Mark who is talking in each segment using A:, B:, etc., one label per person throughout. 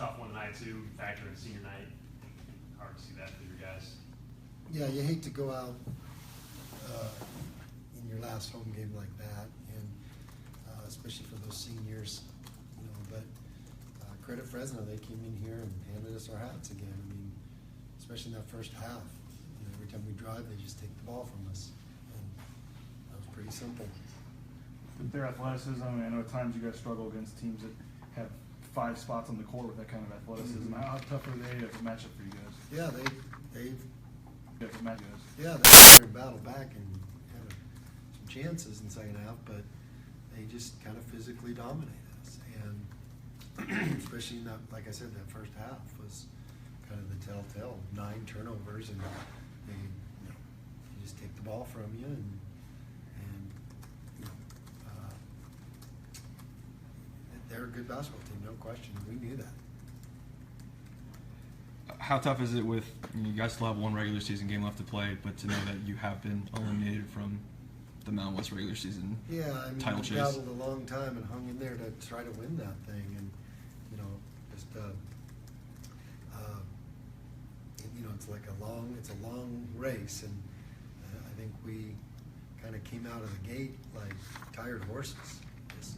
A: tough one tonight too, factor in senior night. Hard to see that for your guys.
B: Yeah, you hate to go out in your last home game like that, and especially for those seniors, you know. But credit Fresno, they came in here and handed us our hats again. I mean, especially in that first half. You know, every time we drive, they just take the ball from us, and that was pretty simple.
C: With their athleticism, I know at times you guys struggle against teams that have 5 spots on the court with that kind of athleticism.
B: Mm-hmm.
C: How tough are they as a matchup for you guys?
B: Yeah, they've
C: Yeah,
B: they battled back and had some chances in the second half, but they just kind of physically dominated us. And especially in that, like I said, that first half was kind of the telltale. 9 turnovers, and they, you know, they just take the ball from you, and you know, they're a good basketball team, no question. We knew that.
D: How tough is it with, you guys still have 1 regular season game left to play, but to know that you have been eliminated from the Mountain West regular season title
B: we
D: chase?
B: battled a long time and hung in there to try to win that thing, and you know, just you know, it's a long race, and I think we kind of came out of the gate like tired horses, just,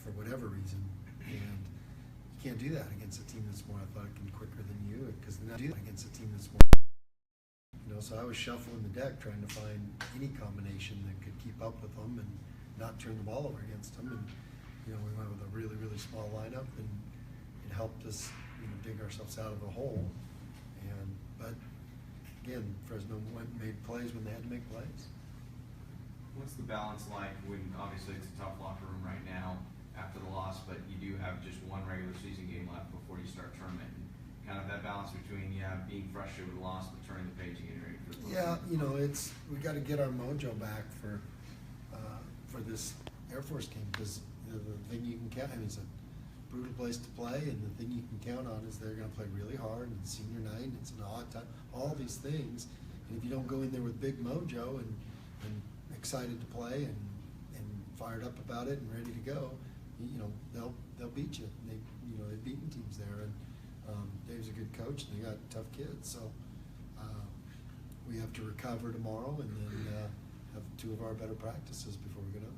B: for whatever reason, and you can't do that against a team that's more athletic and quicker than you, because they're not doing that against a team that's more. You know, so I was shuffling the deck trying to find any combination that could keep up with them and not turn the ball over against them. And, you know, we went with a really, really small lineup, and it helped us, you know, dig ourselves out of the hole. But again, Fresno went and made plays when they had to make plays.
E: What's the balance like when, obviously it's a tough locker room right now after the loss, but you do have just 1 regular season game left before you start tournament? Kind of that balance between being frustrated with the loss, but turning the page and getting ready for the
B: Yeah, you know, we got to get our mojo back for this Air Force game, because the thing you can count, I mean, it's a brutal place to play, and the thing you can count on is they're going to play really hard, and it's senior night, and it's an odd time, all these things, and if you don't go in there with big mojo and excited to play and fired up about it and ready to go, you know, they'll beat you. They've beaten teams there, and Dave's a good coach, and they got tough kids, so we have to recover tomorrow, and then have 2 of our better practices before we go down.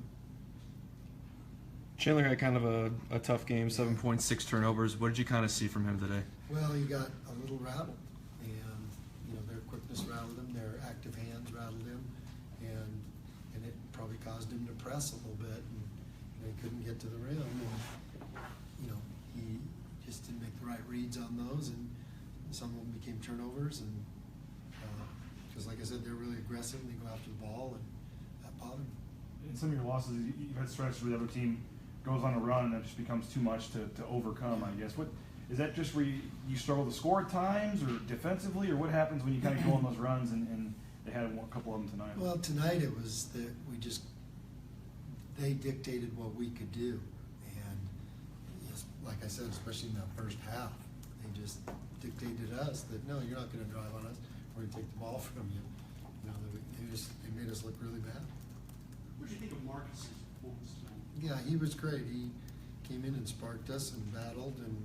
D: Chandler had kind of a tough game, 7.6 turnovers. What did you kind of see from him today?
B: Well, he got a little rattled, and you know, their quickness rattled him, their active hands rattled him, and it probably caused him to press a little bit, and you know, he couldn't get to the rim, and you know, he just didn't make the right reads on those, and some of them became turnovers, and because like I said, they're really aggressive, and they go after the ball, and that bothered me.
C: In some of your losses, you've had stretches where the other team goes on a run and it just becomes too much to overcome, I guess. What is that, just where you struggle to score at times, or defensively, or what happens when you kind of go on those runs, and they had a couple of them tonight?
B: Well, tonight it was that they dictated what we could do, and just, like I said, especially in that first half, they just dictated us that no, you're not going to drive on us, we're going to take the ball from you. You know, they made us look really bad.
A: What did you think of Marcus's performance tonight?
B: Yeah, he was great. He came in and sparked us and battled, and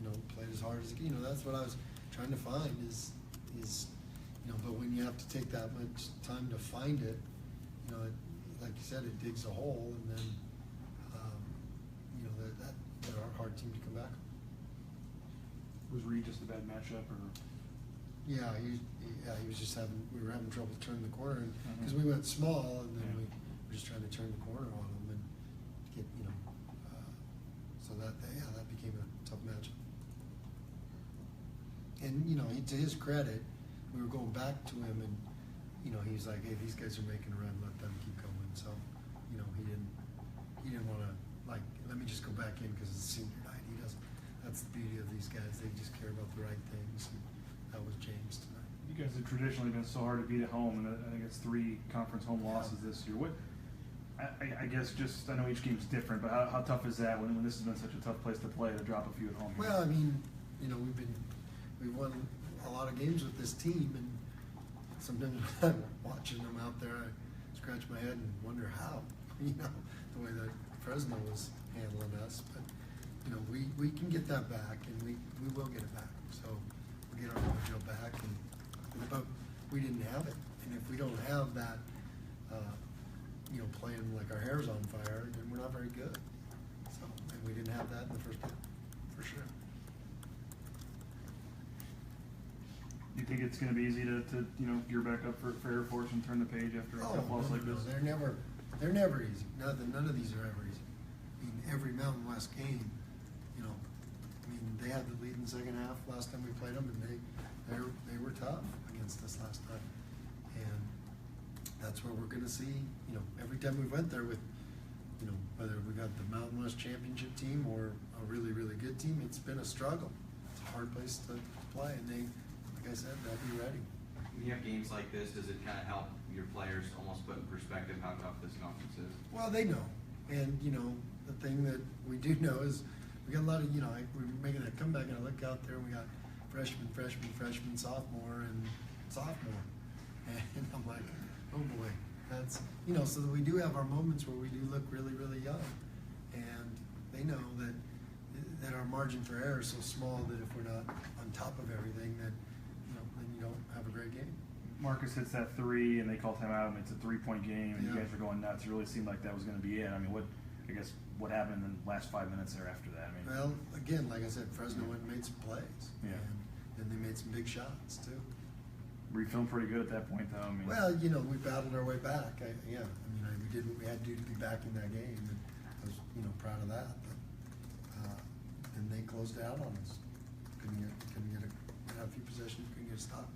B: you know, played as hard as he could. You know, that's what I was trying to find is you know, but when you have to take that much time to find it, you know, like you said, it digs a hole, and then you know, they're a hard team to come back.
C: Was Reed just a bad matchup, or?
B: Yeah, he was just we were having trouble turning the corner, because we went small, and then we were just trying to turn the corner on him and get, you know, so that became a tough matchup. And you know, to his credit, we were going back to him, and you know, he's like, hey, these guys are making a run, let them keep going. So, you know, he didn't want to, like, let me just go back in because it's senior night. He doesn't. That's the beauty of these guys. They just care about the right things. And that was James tonight.
C: You guys have traditionally been so hard to beat at home, and I think it's 3 conference home losses this year. What? I guess just, I know each game's different, but how tough is that when this has been such a tough place to play, to drop a few at home?
B: Well, I mean, you know, we've won a lot of games with this team, and sometimes I'm watching them out there, I scratch my head and wonder how, you know, the way that Fresno was handling us. But you know, we can get that back, and we will get it back. So we'll get our mojo back, but we didn't have it. And if we don't have that, you know, playing like our hair's on fire, then we're not very good. So, and we didn't have that in the first half, for sure.
C: You think it's going to be easy to you know, gear back up for Air Force and turn the page after a couple loss like this?
B: They're never easy. None of these are ever easy. I mean, every Mountain West game, you know, I mean, they had the lead in the second half last time we played them, and they were tough against us last time. And that's where we're going to see, you know, every time we went there with, you know, whether we got the Mountain West championship team or a really, really good team, it's been a struggle. It's a hard place to play, and they, like I said, they'll be ready.
E: When you have games like this, does it kind of help your players almost put in perspective how tough this conference is?
B: Well, they know. And, you know, the thing that we do know is we got a lot of, you know, we're making that comeback, and I look out there and we got freshman, sophomore, and sophomore. And I'm like, oh boy, that's, you know, so that we do have our moments where we do look really, really young. And they know that our margin for error is so small that if we're not on top of everything, that, you know, then you don't have a great game.
C: Marcus hits that three, and they call timeout, and it's a 3-point game, and you
B: Yeah.
C: guys are going nuts. It really seemed like that was going to be it. I mean, what happened in the last 5 minutes there after that? I mean,
B: Well, again, like I said, Fresno went and made some plays.
C: Yeah.
B: And they made some big shots too.
C: were you feeling pretty good at that point, though? I mean,
B: Well, you know, we battled our way back. We did what we had to do to be back in that game, and I was, you know, proud of that. But, and they closed out on us. Couldn't get a few possessions, couldn't get a stop.